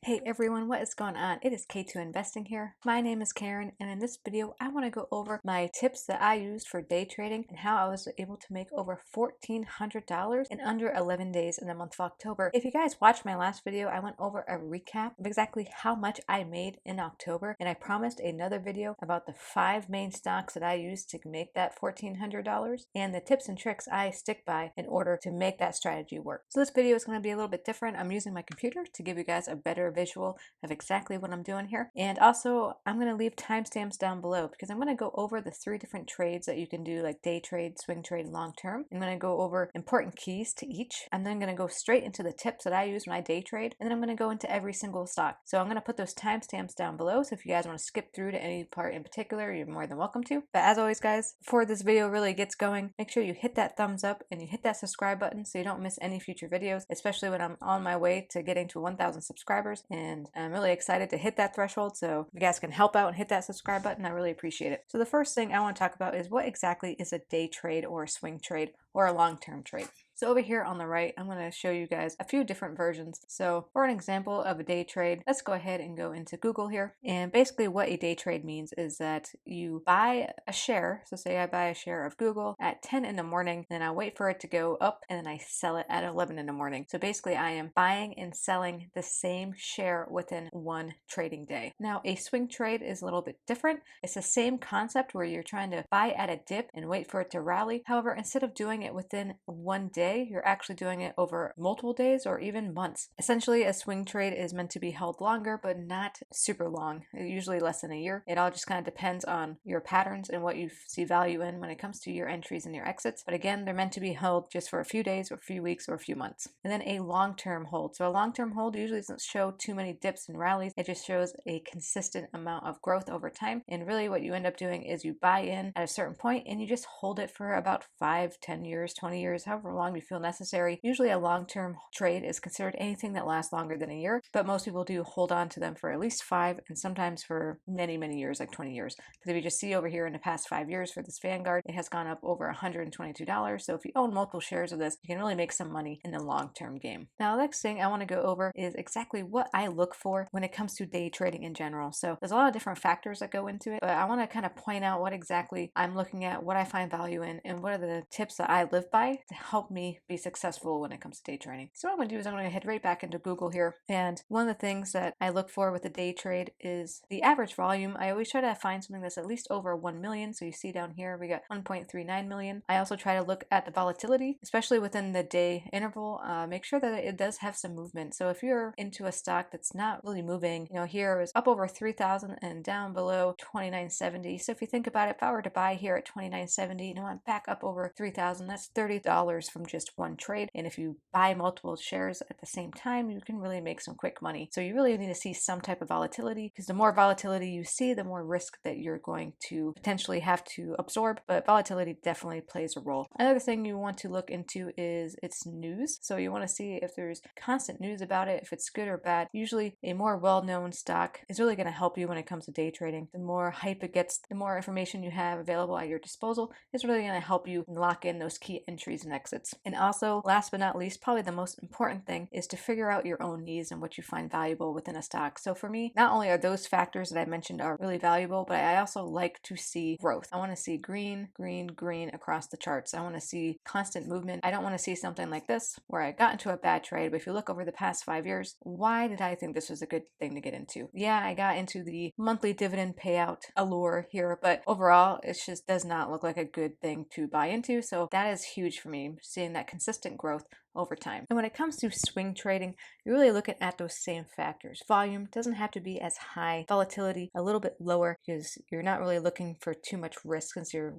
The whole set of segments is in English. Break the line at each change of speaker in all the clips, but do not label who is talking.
Hey everyone, what is going on? It is K2 Investing here. My name is Karen, and in this video, I want to go over my tips that I used for day trading and how I was able to make over $1,400 in under 11 days in the month of October. If you guys watched my last video, I went over a recap of exactly how much I made in October, and I promised another video about the 5 main stocks that I used to make that $1,400 and the tips and tricks I stick by in order to make that strategy work. So this video is going to be a little bit different. I'm using my computer to give you guys a better visual of exactly what I'm doing here. And also I'm going to leave timestamps down below because I'm going to go over the 3 different trades that you can do, like day trade, swing trade, long term. I'm going to go over important keys to each. I'm then going to go straight into the tips that I use when I day trade, and then I'm going to go into every single stock. So I'm going to put those timestamps down below, so if you guys want to skip through to any part in particular, you're more than welcome to. But as always guys, before this video really gets going, make sure you hit that thumbs up and you hit that subscribe button so you don't miss any future videos, especially when I'm on my way to getting to 1,000 subscribers. And I'm really excited to hit that threshold, so if you guys can help out and hit that subscribe button, I really appreciate it. So the first thing I want to talk about is what exactly is a day trade or a swing trade or a long-term trade. So over here on the right, I'm going to show you guys a few different versions. So for an example of a day trade, let's go ahead and go into Google here. And basically what a day trade means is that you buy a share. So say I buy a share of Google at 10 in the morning, then I wait for it to go up, and then I sell it at 11 in the morning. So basically I am buying and selling the same share within one trading day. Now a swing trade is a little bit different. It's the same concept where you're trying to buy at a dip and wait for it to rally. However, instead of doing it within one day, you're actually doing it over multiple days or even months. Essentially, a swing trade is meant to be held longer, but not super long, usually less than a year. It all just kind of depends on your patterns and what you see value in when it comes to your entries and your exits. But again, they're meant to be held just for a few days or a few weeks or a few months. And then a long-term hold. So a long-term hold usually doesn't show too many dips and rallies. It just shows a consistent amount of growth over time. And really what you end up doing is you buy in at a certain point and you just hold it for about 5, 10 years, 20 years, however long you feel necessary. Usually a long-term trade is considered anything that lasts longer than a year, but most people do hold on to them for at least 5 and sometimes for many, many years, like 20 years. Because if you just see over here in the past 5 years for this Vanguard, it has gone up over $122. So if you own multiple shares of this, you can really make some money in the long-term game. Now, the next thing I want to go over is exactly what I look for when it comes to day trading in general. So there's a lot of different factors that go into it, but I want to kind of point out what exactly I'm looking at, what I find value in, and what are the tips that I live by to help me be successful when it comes to day trading. So what I'm going to do is I'm going to head right back into Google here. And one of the things that I look for with a day trade is the average volume. I always try to find something that's at least over 1 million. So you see down here, we got 1.39 million. I also try to look at the volatility, especially within the day interval. Make sure that it does have some movement. So if you're into a stock that's not really moving, here it was up over 3,000 and down below 29.70. So if you think about it, if I were to buy here at 29.70, I'm back up over 3,000. That's $30 from just one trade. And if you buy multiple shares at the same time, you can really make some quick money. So you really need to see some type of volatility, because the more volatility you see, the more risk that you're going to potentially have to absorb. But volatility definitely plays a role. Another thing you want to look into is its news. So you want to see if there's constant news about it, if it's good or bad. Usually a more well-known stock is really going to help you when it comes to day trading. The more hype it gets, the more information you have available at your disposal is really going to help you lock in those key entries and exits. And also, last but not least, probably the most important thing is to figure out your own needs and what you find valuable within a stock. So for me, not only are those factors that I mentioned are really valuable, but I also like to see growth. I want to see green, green, green across the charts. I want to see constant movement. I don't want to see something like this where I got into a bad trade, but if you look over the past 5 years, why did I think this was a good thing to get into? Yeah, I got into the monthly dividend payout allure here, but overall, it just does not look like a good thing to buy into. So that is huge for me, seeing that consistent growth over time. And when it comes to swing trading, you're really looking at those same factors. Volume doesn't have to be as high, volatility a little bit lower, because you're not really looking for too much risk since you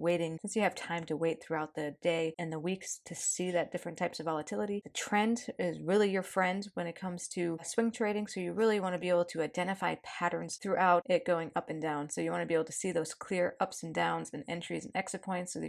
have time to wait throughout the day and the weeks to see that different types of volatility. The trend is really your friend when it comes to swing trading, so you really want to be able to identify patterns throughout it going up and down. So you want to be able to see those clear ups and downs and entries and exit points, so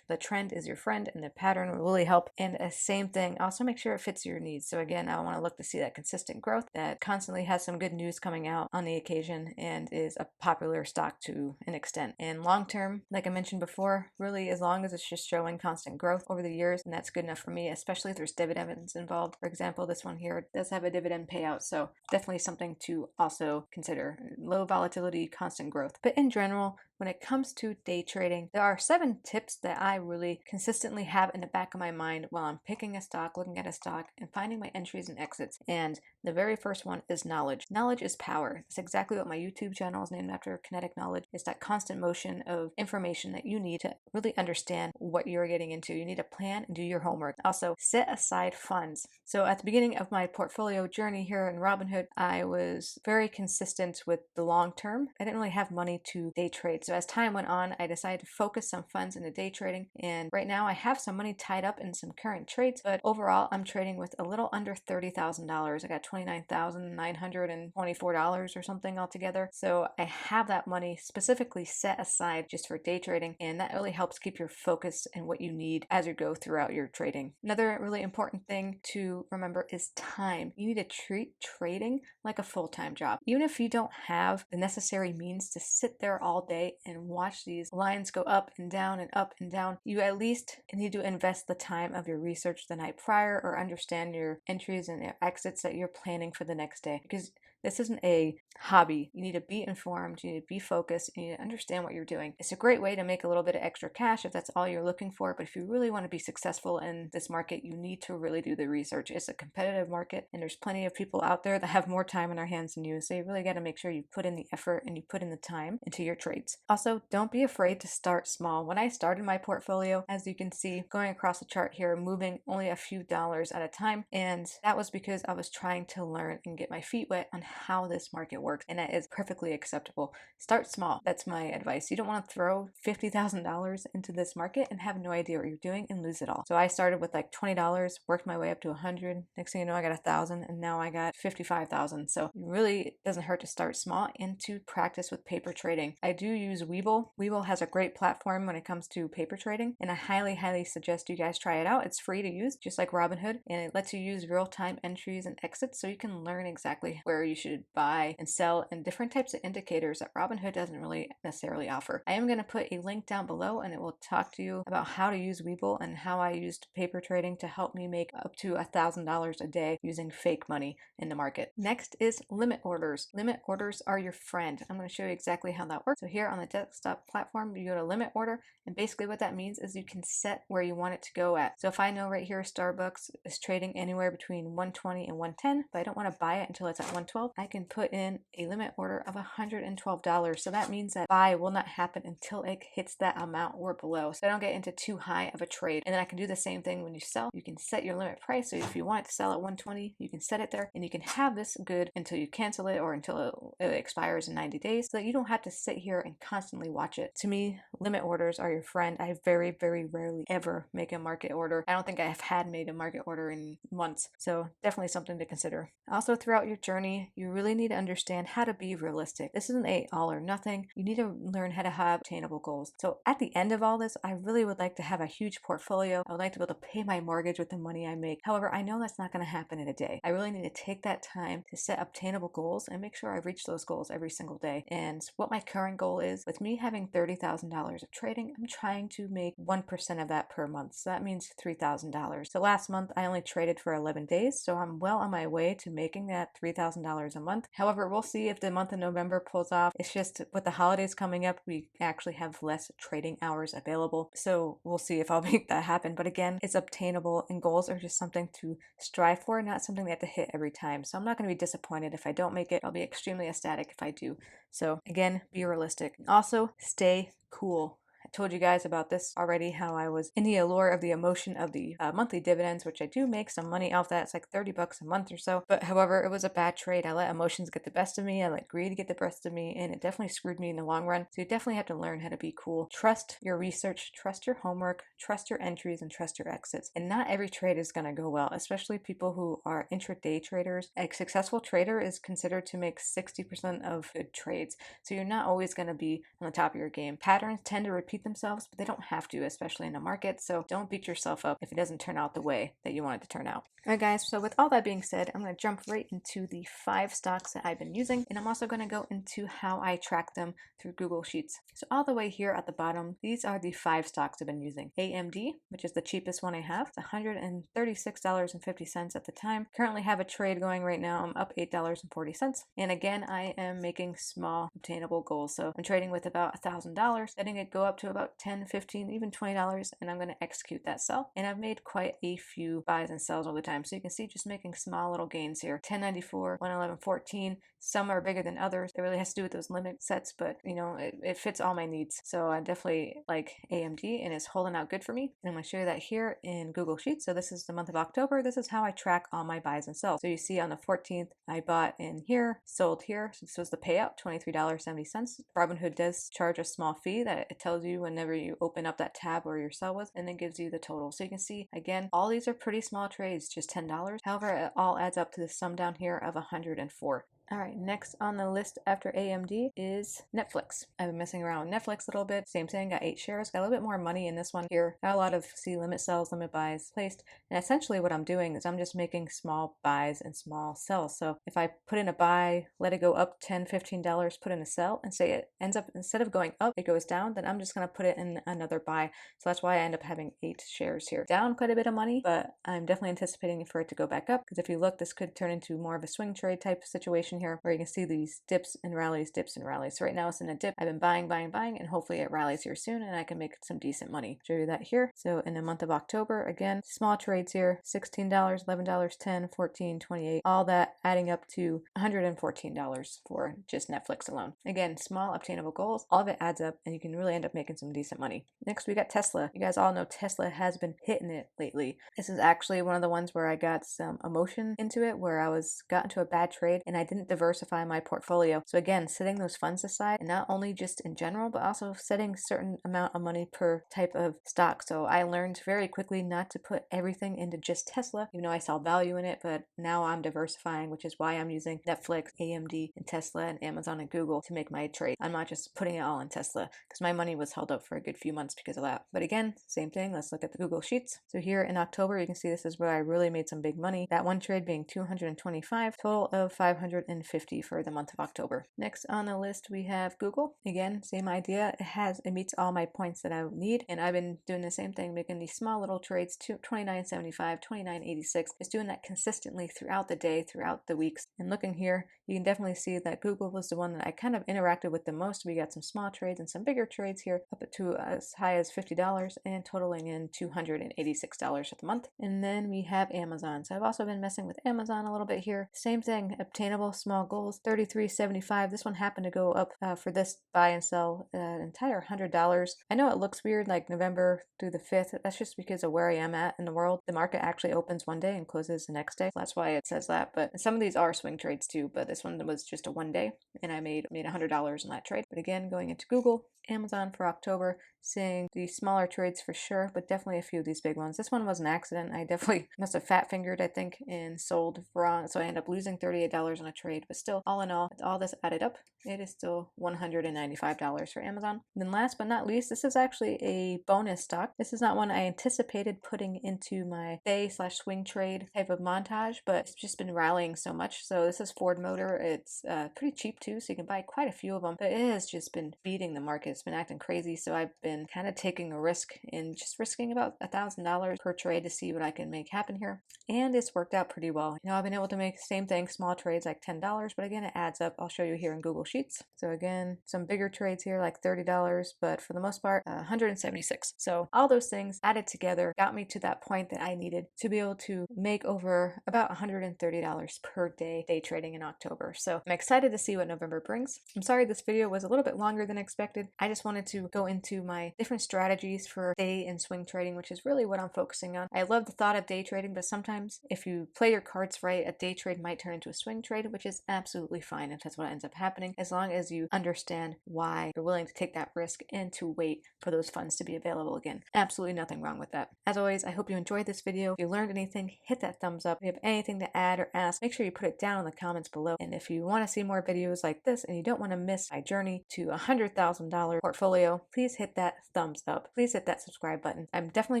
the trend is your friend and the pattern will really help. And the same thing also also make sure it fits your needs. So again, I want to look to see that consistent growth that constantly has some good news coming out on the occasion and is a popular stock to an extent. And long term, like I mentioned before, really as long as it's just showing constant growth over the years, and that's good enough for me, especially if there's dividends involved. For example, this one here does have a dividend payout, so definitely something to also consider. Low volatility, constant growth. But in general, when it comes to day trading, there are 7 tips that I really consistently have in the back of my mind while I'm picking a stock, looking at a stock, and finding my entries and exits. And the very first one is knowledge. Knowledge is power. It's exactly what my YouTube channel is named after, Kinetic Knowledge. It's that constant motion of information that you need to really understand what you're getting into. You need to plan and do your homework. Also, set aside funds. So at the beginning of my portfolio journey here in Robinhood, I was very consistent with the long term. I didn't really have money to day trade. So as time went on, I decided to focus some funds into day trading. And right now I have some money tied up in some current trades, but overall I'm trading with a little under $30,000. I got $29,924 or something altogether. So I have that money specifically set aside just for day trading, and that really helps keep your focus and what you need as you go throughout your trading. Another really important thing to remember is time. You need to treat trading like a full-time job. Even if you don't have the necessary means to sit there all day and watch these lines go up and down and up and down, you at least need to invest the time of your research the night prior or understand your entries and your exits that you're planning for the next day, because this isn't a hobby. You need to be informed, you need to be focused, you need to understand what you're doing. It's a great way to make a little bit of extra cash if that's all you're looking for, but if you really want to be successful in this market, you need to really do the research. It's a competitive market, and there's plenty of people out there that have more time in their hands than you, so you really got to make sure you put in the effort and you put in the time into your trades. Also, don't be afraid to start small. When I started my portfolio, as you can see, going across the chart here, moving only a few dollars at a time, and that was because I was trying to learn and get my feet wet on how this market works, and that is perfectly acceptable. Start small. That's my advice. You don't want to throw $50,000 into this market and have no idea what you're doing and lose it all. So I started with like $20, worked my way up to $100. Next thing you know, I got $1,000, and now I got $55,000. So it really doesn't hurt to start small and to practice with paper trading. I do use Webull. Webull has a great platform when it comes to paper trading, and I highly suggest you guys try it out. It's free to use, just like Robinhood, and it lets you use real-time entries and exits so you can learn exactly where you should buy and sell and different types of indicators that Robinhood doesn't really necessarily offer. I am going to put a link down below, and it will talk to you about how to use Webull and how I used paper trading to help me make up to $1,000 a day using fake money in the market. Next is limit orders. Limit orders are your friend. I'm going to show you exactly how that works. So here on the desktop platform, you go to limit order, and basically what that means is you can set where you want it to go at. So if I know right here Starbucks is trading anywhere between 120 and 110, but I don't want to buy it until it's at 112, I can put in a limit order of $112. So that means that buy will not happen until it hits that amount or below. So I don't get into too high of a trade. And then I can do the same thing when you sell. You can set your limit price. So if you want it to sell at 120, you can set it there, and you can have this good until you cancel it or until it expires in 90 days so that you don't have to sit here and constantly watch it. To me, limit orders are your friend. I very rarely ever make a market order. I don't think I have had made a market order in months. So definitely something to consider. Also, throughout your journey, you really need to understand how to be realistic. This isn't a all or nothing. You need to learn how to have attainable goals. So at the end of all this, I really would like to have a huge portfolio. I would like to be able to pay my mortgage with the money I make. However, I know that's not going to happen in a day. I really need to take that time to set obtainable goals and make sure I reach those goals every single day. And what my current goal is, with me having $30,000 of trading, I'm trying to make 1% of that per month. So that means $3,000. So last month, I only traded for 11 days. So I'm well on my way to making that $3,000 a month. However, we'll see if the month of November pulls off. It's just with the holidays coming up, we actually have less trading hours available. So we'll see if I'll make that happen. But again, it's obtainable, and goals are just something to strive for, not something they have to hit every time. So I'm not going to be disappointed if I don't make it. I'll be extremely ecstatic if I do. So again, be realistic. Also, stay cool. I told you guys about this already, how I was in the allure of the emotion of the monthly dividends, which I do make some money off that. It's like $30 a month or so. But however, it was a bad trade. I let emotions get the best of me. I let greed get the best of me, and it definitely screwed me in the long run. So you definitely have to learn how to be cool. Trust your research, trust your homework, trust your entries, and trust your exits. And not every trade is going to go well, especially people who are intraday traders. A successful trader is considered to make 60% of good trades. So you're not always going to be on the top of your game. Patterns tend to repeat repeat themselves, but they don't have to, especially in a market. So don't beat yourself up if it doesn't turn out the way that you want it to turn out. All right, guys, so with all that being said, I'm going to jump right into the 5 stocks that I've been using, and I'm also going to go into how I track them through Google Sheets. So all the way here at the bottom, these are the 5 stocks I've been using. AMD, which is the cheapest one I have, it's $136.50 at the time. Currently have a trade going right now. I'm up $8.40. And again, I am making small obtainable goals. So I'm trading with about $1,000, letting it go up to about $10, $15, even $20, and I'm going to execute that sell. And I've made quite a few buys and sells all the time. So you can see just making small little gains here. 1094, 111.14. Some are bigger than others. It really has to do with those limit sets, but you know, it fits all my needs. So I definitely like AMD and it's holding out good for me. And I'm going to show you that here in Google Sheets. So this is the month of October. This is how I track all my buys and sells. So you see on the 14th, I bought in here, sold here. So this was the payout, $23.70. Robinhood does charge a small fee that it tells you whenever you open up that tab where your sell was, and then gives you the total. So you can see, again, all these are pretty small trades, just $10. However, it all adds up to the sum down here of 104. All right, next on the list after AMD is Netflix. I've been messing around with Netflix a little bit. Same thing, got 8 shares. Got a little bit more money in this one here. Got a lot of limit sells, limit buys placed. And essentially what I'm doing is I'm just making small buys and small sells. So if I put in a buy, let it go up $10, $15, put in a sell, and say it ends up, instead of going up, it goes down, then I'm just going to put it in another buy. So that's why I end up having 8 shares here. Down quite a bit of money, but I'm definitely anticipating for it to go back up, because if you look, this could turn into more of a swing trade type situation here, where you can see these dips and rallies, dips and rallies. So right now it's in a dip. I've been buying, and hopefully it rallies here soon and I can make some decent money. Show you that here. So in the month of October, again, small trades here, $16, $11, $10, $14, $28, all that adding up to $114 for just Netflix alone. Again, small obtainable goals, all of it adds up and you can really end up making some decent money. Next, we got Tesla. You guys all know Tesla has been hitting it lately. This is actually one of the ones where I got some emotion into it, where I got into a bad trade and I didn't diversify my portfolio. So again, setting those funds aside, and not only just in general, but also setting certain amount of money per type of stock. So I learned very quickly not to put everything into just Tesla, even though I saw value in it, but now I'm diversifying, which is why I'm using Netflix, AMD, and Tesla, and Amazon and Google to make my trade. I'm not just putting it all in Tesla, because my money was held up for a good few months because of that. But again, same thing. Let's look at the Google Sheets. So here in October, you can see this is where I really made some big money. That one trade being 225, total of 550 for the month of October. Next on the list, we have Google. Again, same idea. It meets all my points that I would need, and I've been doing the same thing, making these small little trades, $29.75, $29.86, just doing that consistently throughout the day, throughout the weeks. And looking here, you can definitely see that Google was the one that I kind of interacted with the most. We got some small trades and some bigger trades here, up to as high as $50 and totaling in $286 at the month. And then we have Amazon. So I've also been messing with Amazon a little bit here. Same thing, obtainable small goals, $33.75. This one happened to go up for this buy and sell an entire $100. I know it looks weird, like November through the 5th. That's just because of where I am at in the world. The market actually opens one day and closes the next day. So that's why it says that. But some of these are swing trades too, but this one was just a one day and I made $100 in that trade. But again, going into Google, Amazon for October, seeing the smaller trades for sure, but definitely a few of these big ones. This one was an accident. I definitely must have fat fingered, I think, and sold wrong. So I ended up losing $38 on a trade, but still, all in all, with all this added up, it is still $195 for Amazon. And then last but not least, this is actually a bonus stock. This is not one I anticipated putting into my day/swing trade type of montage, but it's just been rallying so much. So this is Ford Motor. It's pretty cheap too, so you can buy quite a few of them, but it has just been beating the market. It's been acting crazy, so I've been kind of taking a risk and just risking about $1,000 per trade to see what I can make happen here. And it's worked out pretty well. You know, I've been able to make the same thing, small trades like $10, but again, it adds up. I'll show you here in Google Sheets. So again, some bigger trades here like $30, but for the most part, $176. So all those things added together got me to that point that I needed to be able to make over about $130 per day trading in October. So I'm excited to see what November brings. I'm sorry this video was a little bit longer than expected. I just wanted to go into my different strategies for day and swing trading, which is really what I'm focusing on. I love the thought of day trading, but sometimes if you play your cards right, a day trade might turn into a swing trade, which is absolutely fine if that's what ends up happening, as long as you understand why you're willing to take that risk and to wait for those funds to be available again. Absolutely nothing wrong with that. As always, I hope you enjoyed this video. If you learned anything, hit that thumbs up. If you have anything to add or ask, make sure you put it down in the comments below. And if you want to see more videos like this and you don't want to miss my journey to $100,000 portfolio, please hit that thumbs up. Please hit that subscribe button. I'm definitely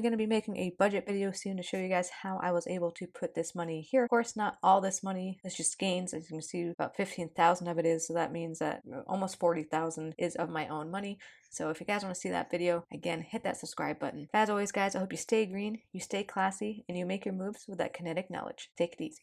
going to be making a budget video soon to show you guys how I was able to put this money here. Of course, not all this money, it's just gains. As you can see, about 15,000 of it is, so that means that almost 40,000 is of my own money. So if you guys want to see that video, again, hit that subscribe button. As always, guys, I hope you stay green, you stay classy, and you make your moves with that kinetic knowledge. Take it easy.